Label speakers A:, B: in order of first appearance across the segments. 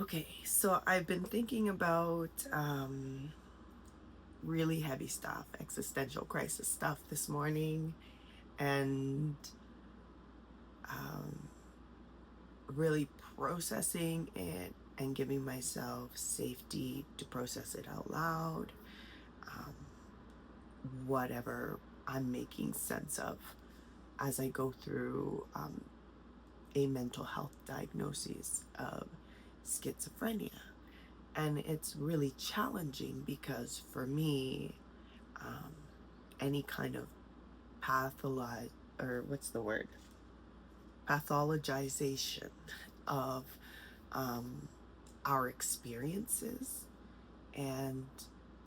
A: Okay, so I've been thinking about really heavy stuff, existential crisis stuff this morning, and um, really processing it and giving myself safety to process it out loud, um, whatever I'm making sense of as I go through a mental health diagnosis of schizophrenia. And it's really challenging because for me, um, any kind of pathologic, or what's the word, pathologization of um, our experiences and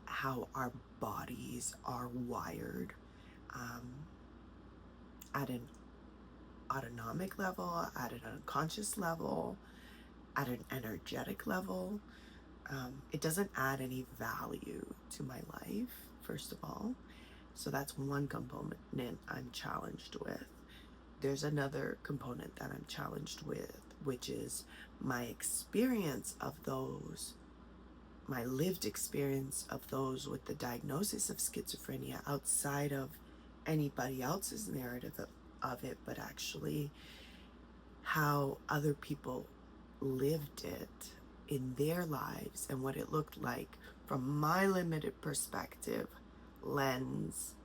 A: how our bodies are wired um, at an autonomic level, at an unconscious level, at an energetic level. It doesn't add any value to my life, first of all. So that's one component I'm challenged with. There's another component that I'm challenged with, which is my experience of those, my lived experience of those with the diagnosis of schizophrenia outside of anybody else's narrative of it, but actually how other people lived it in their lives and what it looked like from my limited perspective lens,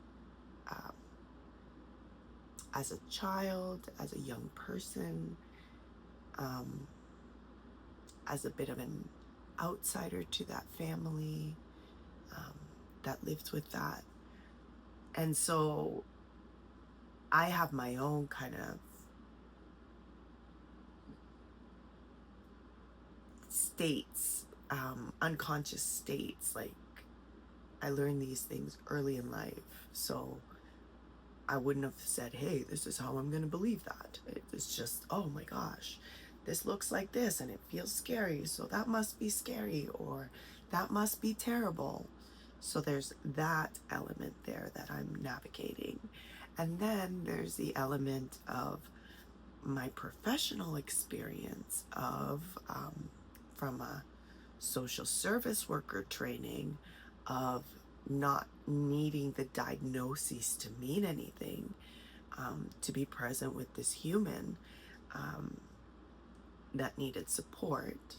A: um, as a child, as a young person, um, as a bit of an outsider to that family um, that lived with that. And so I have my own kind of states, unconscious states. Like, I learned these things early in life. So I wouldn't have said, hey, this is how I'm going to believe that. It's just, oh my gosh, this looks like this and it feels scary. So that must be scary, or that must be terrible. So there's that element there that I'm navigating. And then there's the element of my professional experience of, from a social service worker training, of not needing the diagnoses to mean anything, to be present with this human um, that needed support,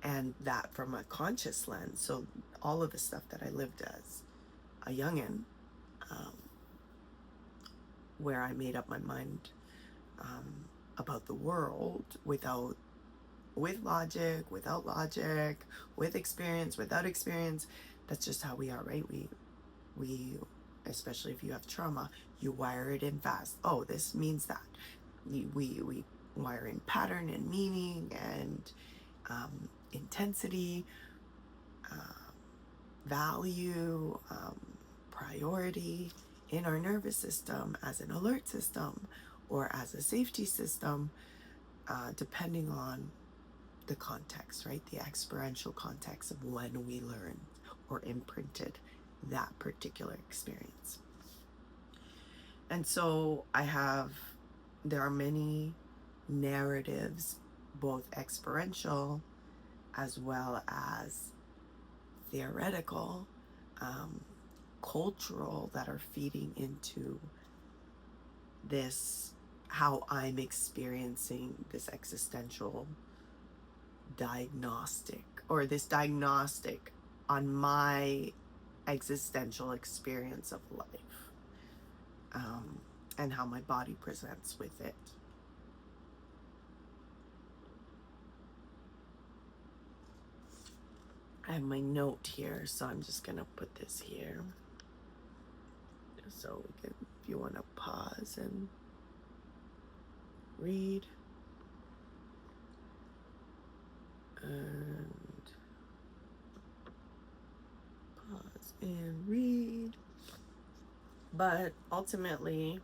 A: and that from a conscious lens. So all of the stuff that I lived as a youngin', um, where I made up my mind about the world with logic, without logic, with experience, without experience. That's just how we are, right? We, especially if you have trauma, you wire it in fast. Oh, this means that. We wire in pattern and meaning and intensity, uh, value, priority in our nervous system as an alert system or as a safety system, depending on the context, right? The experiential context of when we learned or imprinted that particular experience. And so there are many narratives, both experiential as well as theoretical, um, cultural, that are feeding into this, how I'm experiencing this existential diagnostic, or this diagnostic on my existential experience of life, and how my body presents with it. I have my note here, so I'm just gonna put this here. So we can, if you want to pause and read. And pause and read. But ultimately,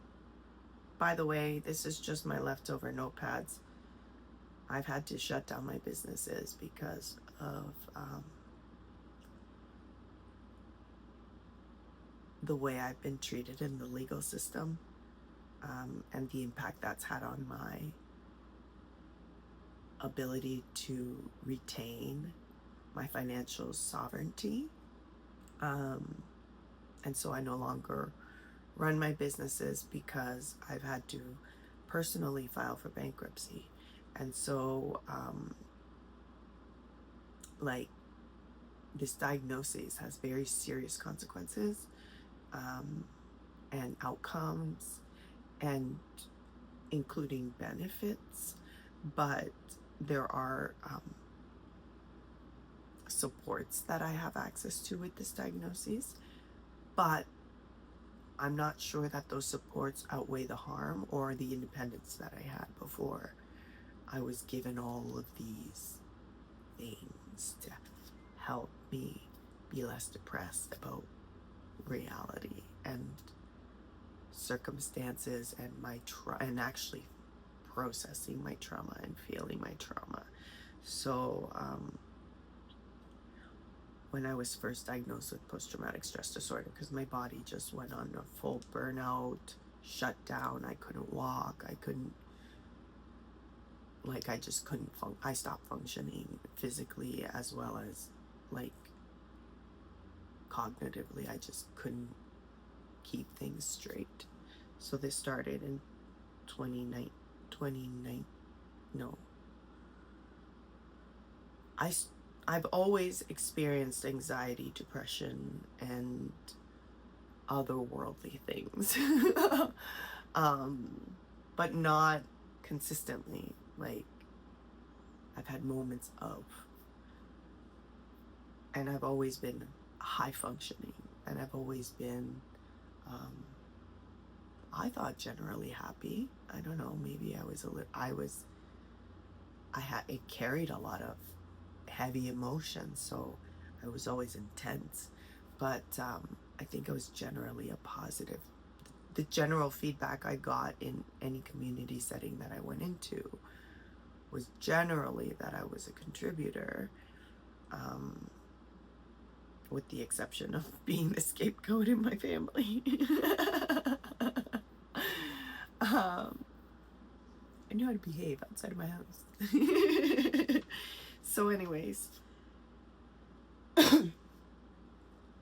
A: by the way, this is just my leftover notepads. I've had to shut down my businesses because of the way I've been treated in the legal system, and the impact that's had on my ability to retain my financial sovereignty. And so I no longer run my businesses because I've had to personally file for bankruptcy. And so, like, this diagnosis has very serious consequences, and outcomes, and including benefits, but there are supports that I have access to with this diagnosis, but I'm not sure that those supports outweigh the harm or the independence that I had before I was given all of these things to help me be less depressed about reality and circumstances and and actually processing my trauma and feeling my trauma. So when I was first diagnosed with post-traumatic stress disorder, because my body just went on a full burnout, shut down, I couldn't walk, I just couldn't I stopped functioning physically as well as like cognitively. I just couldn't keep things straight. So this started in 29, no. I've always experienced anxiety, depression, and otherworldly things, but not consistently. Like, I've had moments of, and I've always been high functioning, and I've always been, I thought generally happy. I don't know, maybe it carried a lot of heavy emotions, so I was always intense, but I think I was generally a positive. The general feedback I got in any community setting that I went into was generally that I was a contributor, with the exception of being the scapegoat in my family. I knew how to behave outside of my house. So anyways,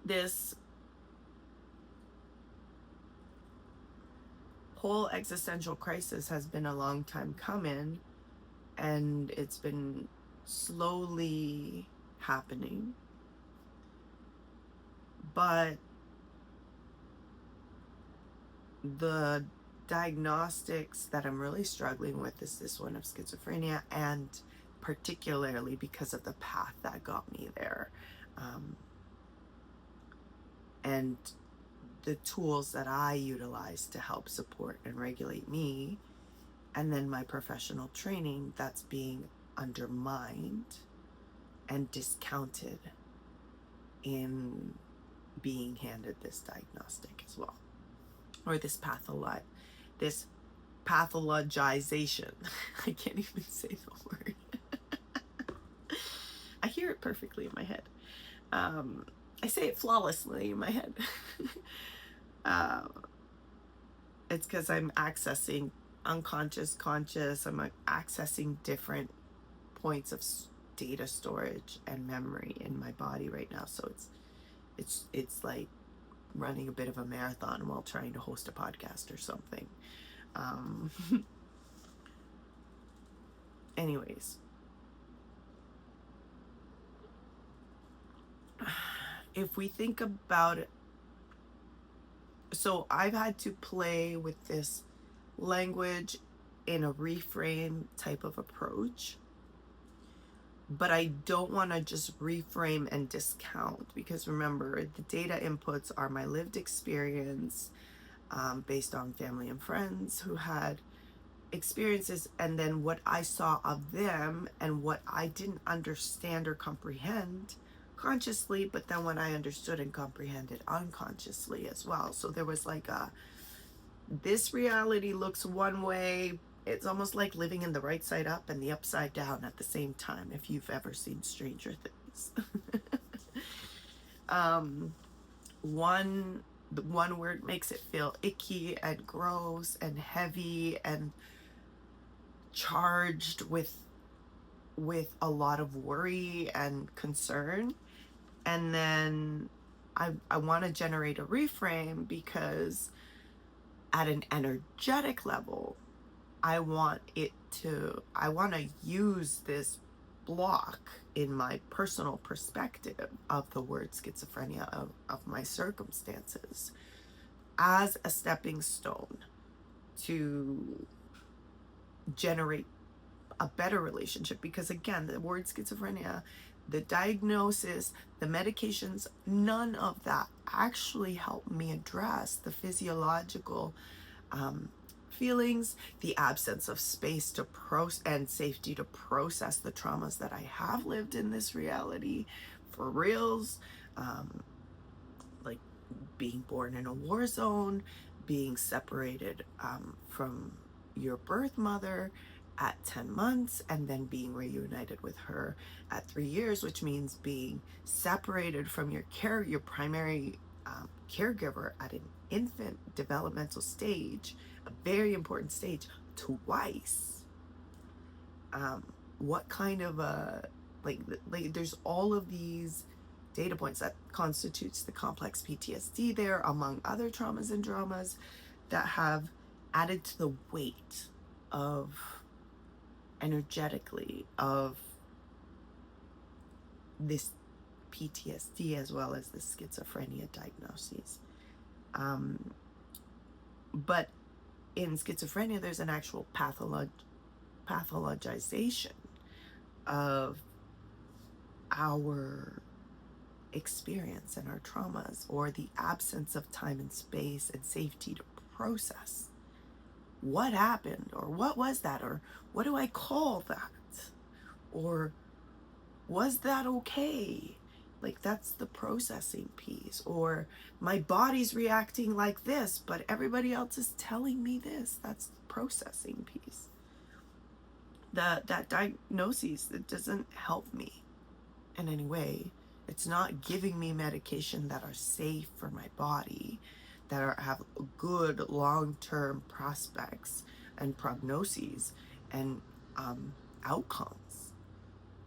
A: this whole existential crisis has been a long time coming, and it's been slowly happening. But the diagnostics that I'm really struggling with is this one of schizophrenia, and particularly because of the path that got me there, and the tools that I utilize to help support and regulate me, and then my professional training that's being undermined and discounted in being handed this diagnostic as well, or this pathologization. I can't even say the word. I hear it perfectly in my head. I say it flawlessly in my head. It's because I'm accessing unconscious, conscious. I'm accessing different points of data storage and memory in my body right now. So it's like running a bit of a marathon while trying to host a podcast or something. Anyways, if we think about it, so I've had to play with this language in a reframe type of approach, but I don't want to just reframe and discount, because remember, the data inputs are my lived experience, based on family and friends who had experiences, and then what I saw of them and what I didn't understand or comprehend consciously, but then what I understood and comprehended unconsciously as well. So there was like this reality looks one way. It's almost like living in the right side up and the upside down at the same time, if you've ever seen Stranger Things. The one word makes it feel icky and gross and heavy and charged with with a lot of worry and concern. And then I want to generate a reframe because at an energetic level, I want to use this block in my personal perspective of the word schizophrenia, of my circumstances, as a stepping stone to generate a better relationship. Because again, the word schizophrenia, the diagnosis, the medications, none of that actually help me address the physiological feelings, the absence of space to process and safety to process the traumas that I have lived in this reality for reals, like being born in a war zone, being separated from your birth mother at 10 months, and then being reunited with her at 3 years, which means being separated from your primary caregiver at an infant developmental stage, a very important stage, twice. What kind of like there's all of these data points that constitutes the complex PTSD there, among other traumas and dramas that have added to the weight of energetically of this PTSD as well as the schizophrenia diagnoses. But in schizophrenia, there's an actual pathologization of our experience and our traumas, or the absence of time and space and safety to process what happened, or what was that, or what do I call that, or was that okay? Like, that's the processing piece. Or my body's reacting like this, but everybody else is telling me this. That's the processing piece. That diagnosis, it doesn't help me in any way. It's not giving me medication that are safe for my body, that have good long-term prospects and prognoses and outcomes.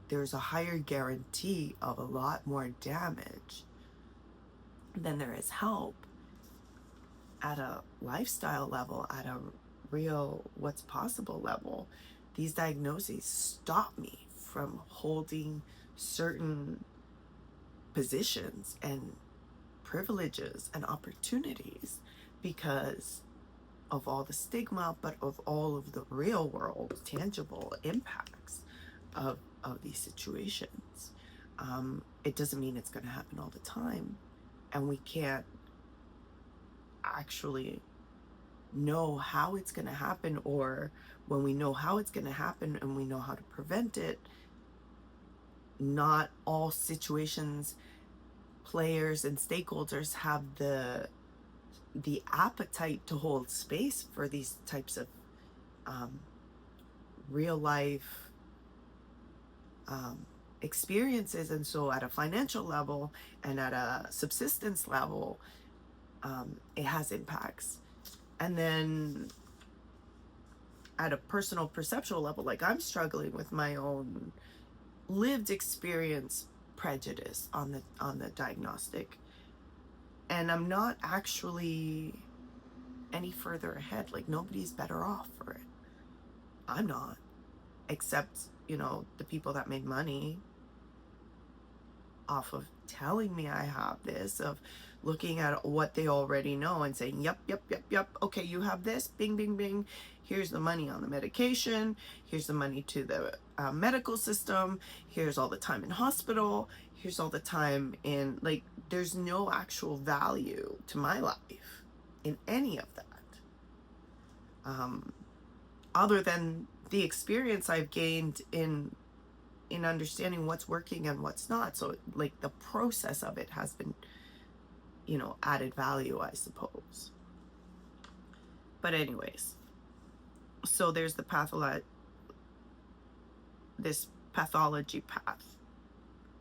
A: There's a higher guarantee of a lot more damage than there is help at a lifestyle level, at a real what's possible level. These diagnoses stop me from holding certain positions and privileges and opportunities because of all the stigma, but of all of the real world tangible impacts of these situations. It doesn't mean it's going to happen all the time, and we can't actually know how it's going to happen, or when we know how it's going to happen and we know how to prevent it, not all situations, players, and stakeholders have the appetite to hold space for these types of real life experiences. And so at a financial level and at a subsistence level, it has impacts. And then at a personal perceptual level, like, I'm struggling with my own lived experience prejudice on the diagnostic, and I'm not actually any further ahead. Like, nobody's better off for it. I'm not, except, the people that made money off of telling me I have this, of looking at what they already know and saying, yep, okay, you have this, bing, bing, bing, here's the money on the medication, here's the money to the medical system, here's all the time in hospital, here's all the time in, like, there's no actual value to my life in any of that, other than the experience I've gained in understanding what's working and what's not. So, like, the process of it has been, added value, I suppose. But anyways, so there's the this pathology path,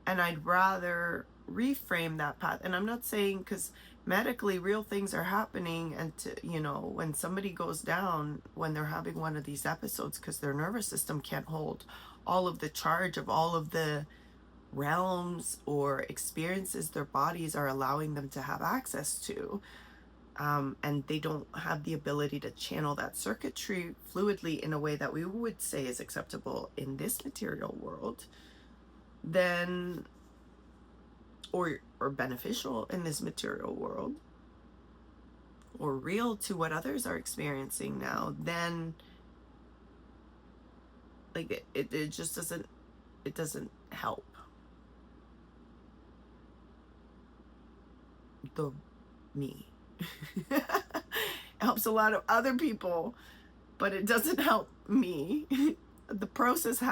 A: and I'd rather reframe that path. And I'm not saying, because medically real things are happening, and to, you know, when somebody goes down when they're having one of these episodes because their nervous system can't hold all of the charge of all of the realms or experiences their bodies are allowing them to have access to, and they don't have the ability to channel that circuitry fluidly in a way that we would say is acceptable in this material world, then or beneficial in this material world, or real to what others are experiencing now, then like it just doesn't help the me. It helps a lot of other people, but it doesn't help me. The process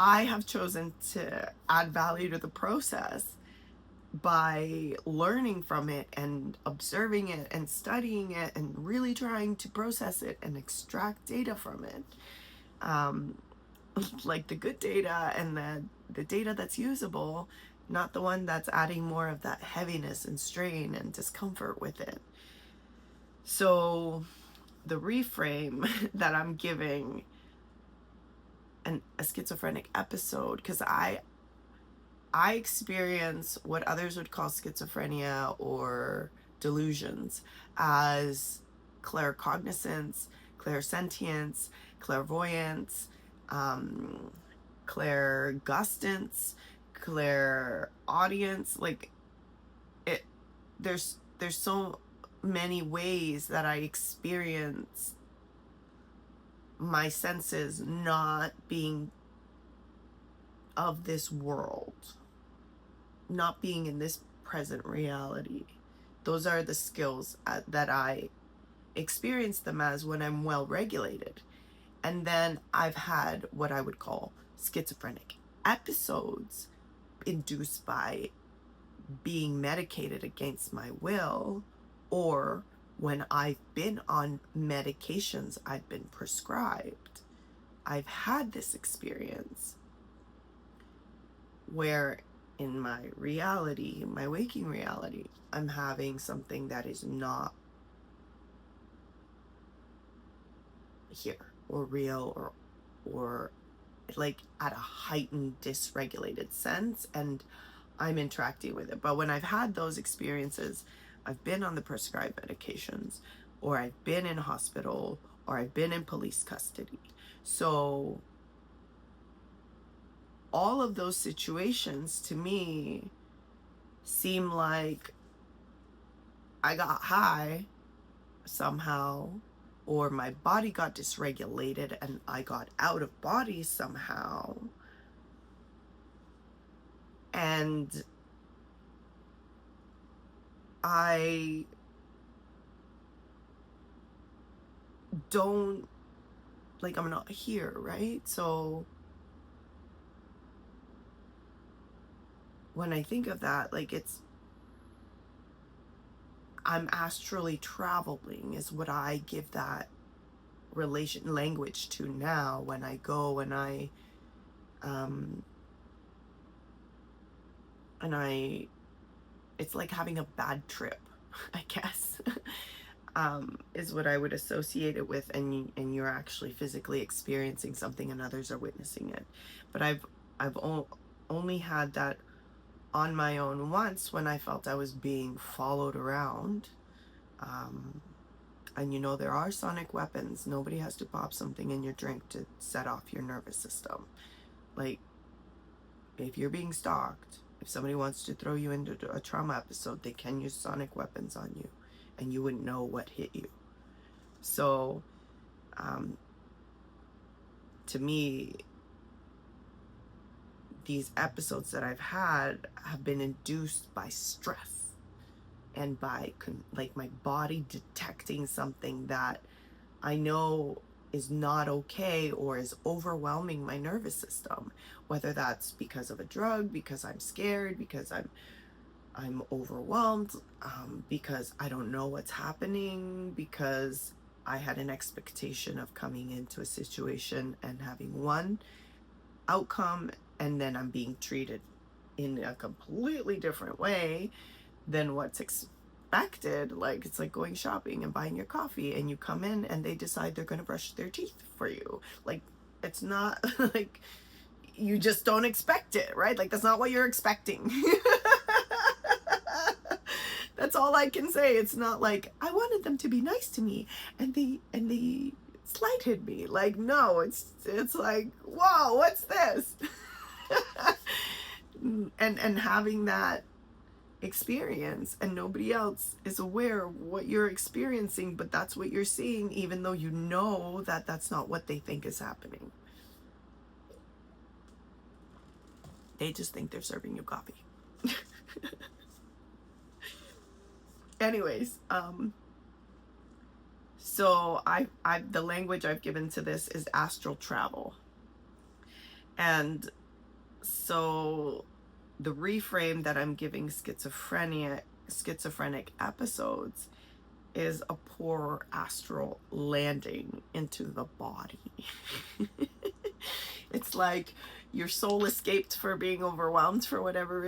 A: I have chosen to add value to the process by learning from it and observing it and studying it and really trying to process it and extract data from it. Like the good data and the data that's usable, not the one that's adding more of that heaviness and strain and discomfort with it. So the reframe that I'm giving a schizophrenic episode, because I experience what others would call schizophrenia or delusions as claircognizance, clairsentience, clairvoyance, clairgustance, clairaudience. Like it, there's so many ways that I experience my senses not being of this world, not being in this present reality. Those are the skills that I experience them as when I'm well regulated. And then I've had what I would call schizophrenic episodes induced by being medicated against my will, or when I've been on medications I've been prescribed. I've had this experience where in my reality, my waking reality, I'm having something that is not here or real or like at a heightened dysregulated sense, and I'm interacting with it. But when I've had those experiences, I've been on the prescribed medications, or I've been in hospital, or I've been in police custody. So all of those situations to me seem like I got high somehow, or my body got dysregulated and I got out of body somehow. And I don't, like, I'm not here, right? So when I think of that, like, I'm astrally traveling is what I give that language to now when I go and it's like having a bad trip, I guess, is what I would associate it with, and you're actually physically experiencing something and others are witnessing it. But I've only had that on my own once, when I felt I was being followed around. And you know, there are sonic weapons. Nobody has to pop something in your drink to set off your nervous system. Like, if you're being stalked, if somebody wants to throw you into a trauma episode, they can use sonic weapons on you, and you wouldn't know what hit you. So, to me, these episodes that I've had have been induced by stress and by like my body detecting something that I know is not okay or is overwhelming my nervous system, whether that's because of a drug, because I'm scared, because I'm overwhelmed, because I don't know what's happening, because I had an expectation of coming into a situation and having one outcome, and then I'm being treated in a completely different way than what's expected. Like, it's like going shopping and buying your coffee, and you come in and they decide they're going to brush their teeth for you. Like, it's not like, you just don't expect it, right? Like, that's not what you're expecting. That's all I can say. It's not like I wanted them to be nice to me and they slighted me. Like, no, it's like, whoa, what's this? And having that experience, and nobody else is aware of what you're experiencing, but that's what you're seeing, even though you know that that's not what they think is happening. They just think they're serving you coffee. Anyways, so I the language I've given to this is astral travel. And so the reframe that I'm giving schizophrenic episodes is a poor astral landing into the body. It's like your soul escaped for being overwhelmed for whatever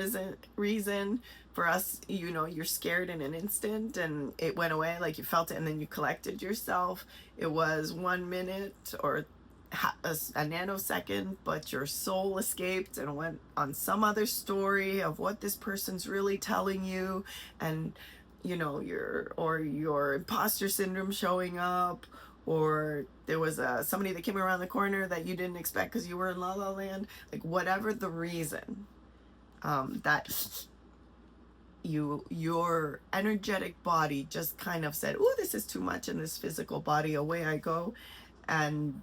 A: reason. For us, you know, you're scared in an instant and it went away, like you felt it, and then you collected yourself. It was 1 minute or a nanosecond, but your soul escaped and went on some other story of what this person's really telling you, and you know, your imposter syndrome showing up, or there was somebody that came around the corner that you didn't expect because you were in La La Land. Like, whatever the reason, that your energetic body just kind of said, "Oh, this is too much in this physical body. Away I go." And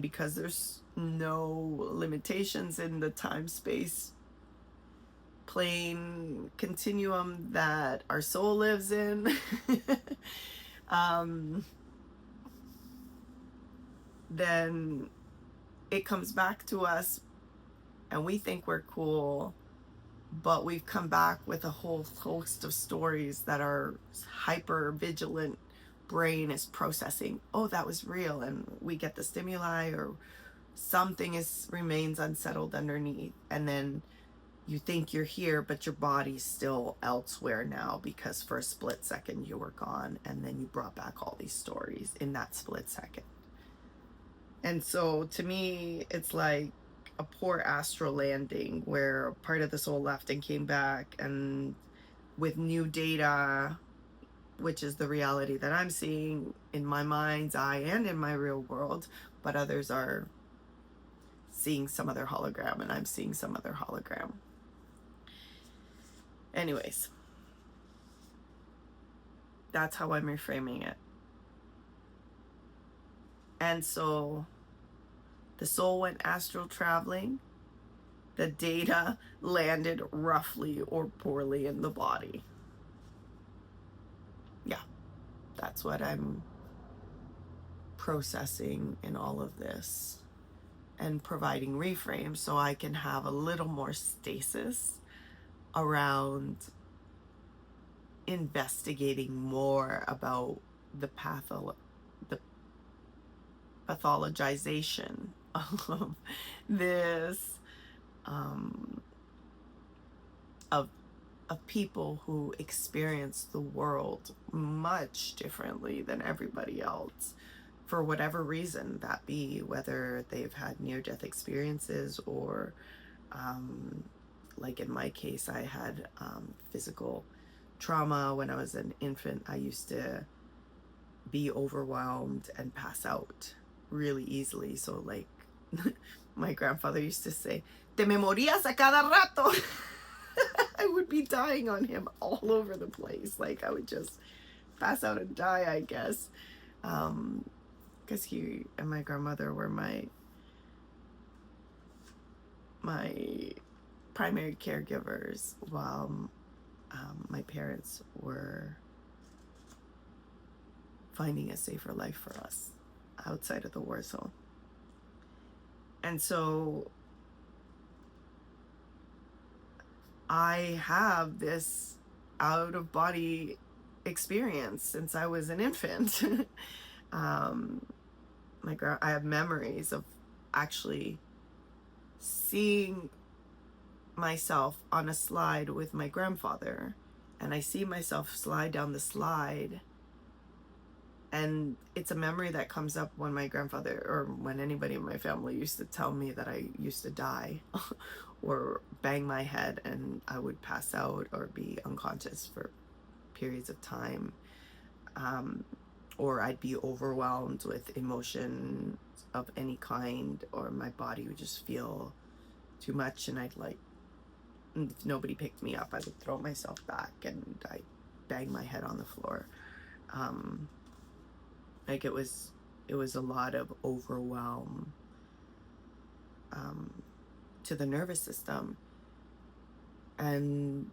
A: because there's no limitations in the time-space plane continuum that our soul lives in, then it comes back to us and we think we're cool, but we've come back with a whole host of stories that our hyper vigilant brain is processing. Oh, that was real. And we get the stimuli, or something remains unsettled underneath, and then you think you're here, but your body's still elsewhere now, because for a split second you were gone, and then you brought back all these stories in that split second. And so to me, it's like a poor astral landing where part of the soul left and came back, and with new data, which is the reality that I'm seeing in my mind's eye and in my real world, but others are seeing some other hologram and I'm seeing some other hologram. Anyways, that's how I'm reframing it. And so the soul went astral traveling. The data landed roughly or poorly in the body. Yeah, that's what I'm processing in all of this, and providing reframes so I can have a little more stasis around investigating more about the pathologization of this, of people who experience the world much differently than everybody else, for whatever reason that be, whether they've had near-death experiences or, like in my case, I had physical trauma when I was an infant. I used to be overwhelmed and pass out really easily. So like my grandfather used to say, "Te me morías a cada rato." I would be dying on him all over the place. Like, I would just pass out and die, I guess. Because he and my grandmother were my primary caregivers while my parents were finding a safer life for us outside of the war zone. And so I have this out-of-body experience since I was an infant. I have memories of actually seeing myself on a slide with my grandfather, and I see myself slide down the slide, and it's a memory that comes up when my grandfather, or when anybody in my family, used to tell me that I used to die or bang my head and I would pass out or be unconscious for periods of time, or I'd be overwhelmed with emotion of any kind, or my body would just feel too much, and I'd like, if nobody picked me up, I would throw myself back and I'd bang my head on the floor. Like it was a lot of overwhelm to the nervous system. And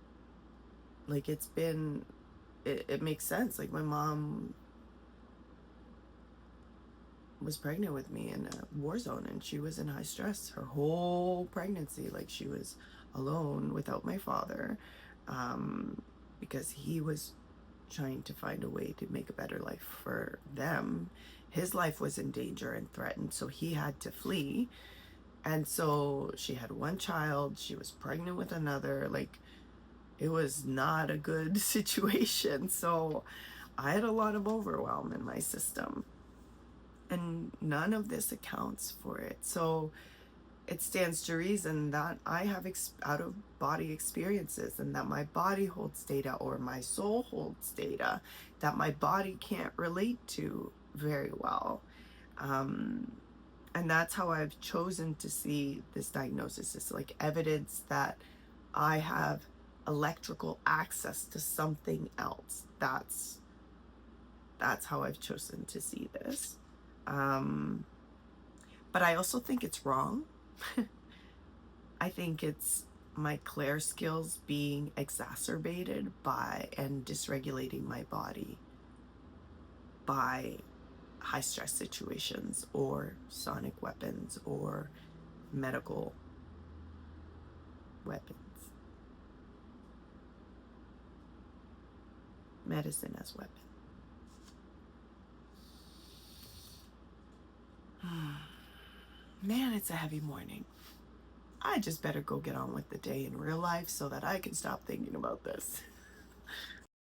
A: like it makes sense. Like my mom was pregnant with me in a war zone, and she was in high stress her whole pregnancy. Like she was alone without my father, because he was trying to find a way to make a better life for them. His life was in danger and threatened, so he had to flee. And so she had one child, she was pregnant with another. Like it was not a good situation. So I had a lot of overwhelm in my system, and none of this accounts for it. So it stands to reason that I have out of body experiences, and that my body holds data, or my soul holds data that my body can't relate to very well. And that's how I've chosen to see this diagnosis, is like evidence that I have electrical access to something else. That's how I've chosen to see this. But I also think it's wrong. I think it's my clair skills being exacerbated by and dysregulating my body by high stress situations, or sonic weapons, or medical weapons. Medicine as weapon. Man, it's a heavy morning. I just better go get on with the day in real life so that I can stop thinking about this.